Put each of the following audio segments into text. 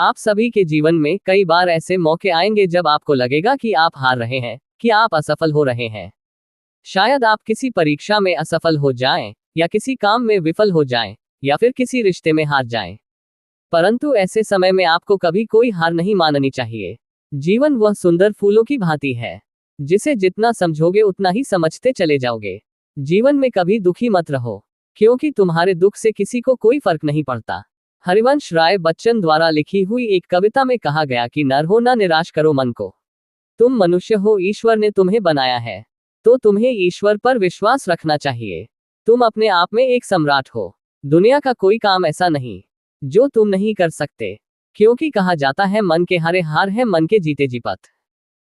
आप सभी के जीवन में कई बार ऐसे मौके आएंगे जब आपको लगेगा कि आप हार रहे हैं, कि आप असफल हो रहे हैं। शायद आप किसी परीक्षा में असफल हो जाएं, या किसी काम में विफल हो जाएं, या फिर किसी रिश्ते में हार जाएं। परंतु ऐसे समय में आपको कभी कोई हार नहीं माननी चाहिए। जीवन वह सुंदर फूलों की भांति है, जिसे जितना समझोगे उतना ही समझते चले जाओगे। जीवन में कभी दुखी मत रहो, क्योंकि तुम्हारे दुख से किसी को कोई फर्क नहीं पड़ता। हरिवंश राय बच्चन द्वारा लिखी हुई एक कविता में कहा गया कि नर हो ना निराश करो मन को। तुम मनुष्य हो, ईश्वर ने तुम्हें बनाया है, तो तुम्हें ईश्वर पर विश्वास रखना चाहिए। तुम अपने आप में एक सम्राट हो। दुनिया का कोई काम ऐसा नहीं जो तुम नहीं कर सकते, क्योंकि कहा जाता है मन के हारे हार है, मन के जीते जीपत।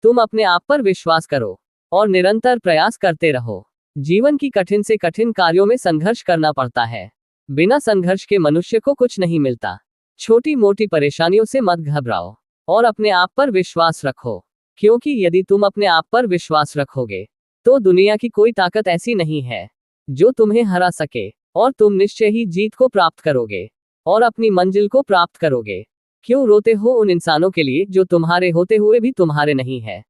तुम अपने आप पर विश्वास करो और निरंतर प्रयास करते रहो। जीवन की कठिन से कठिन कार्यों में संघर्ष करना पड़ता है। बिना संघर्ष के मनुष्य को कुछ नहीं मिलता। छोटी मोटी परेशानियों से मत घबराओ और अपने आप पर विश्वास रखो, क्योंकि यदि तुम अपने आप पर विश्वास रखोगे तो दुनिया की कोई ताकत ऐसी नहीं है जो तुम्हें हरा सके, और तुम निश्चय ही जीत को प्राप्त करोगे और अपनी मंजिल को प्राप्त करोगे। क्यों रोते हो उन इंसानों के लिए जो तुम्हारे होते हुए भी तुम्हारे नहीं है।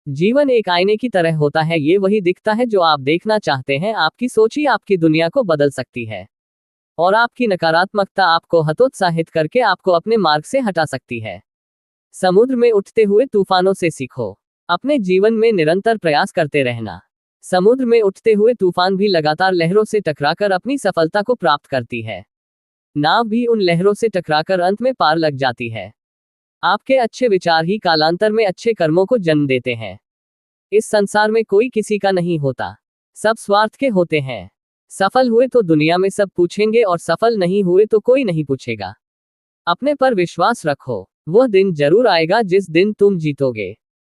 जीवन एक आईने की तरह होता है, ये वही दिखता है जो आप देखना चाहते हैं। आपकी सोच ही आपकी दुनिया को बदल सकती है, और आपकी नकारात्मकता आपको हतोत्साहित करके आपको अपने मार्ग से हटा सकती है। समुद्र में उठते हुए तूफानों से सीखो। अपने जीवन में निरंतर प्रयास करते रहना। समुद्र में उठते हुए तूफान भी लगातार लहरों से टकराकर अपनी सफलता को प्राप्त करती है। नाव भी उन लहरों से टकराकर अंत में पार लग जाती है। आपके अच्छे विचार ही कालांतर में अच्छे कर्मों को जन्म देते हैं। इस संसार में कोई किसी का नहीं होता, सब स्वार्थ के होते हैं। सफल हुए तो दुनिया में सब पूछेंगे, और सफल नहीं हुए तो कोई नहीं पूछेगा। अपने पर विश्वास रखो, वह दिन जरूर आएगा जिस दिन तुम जीतोगे।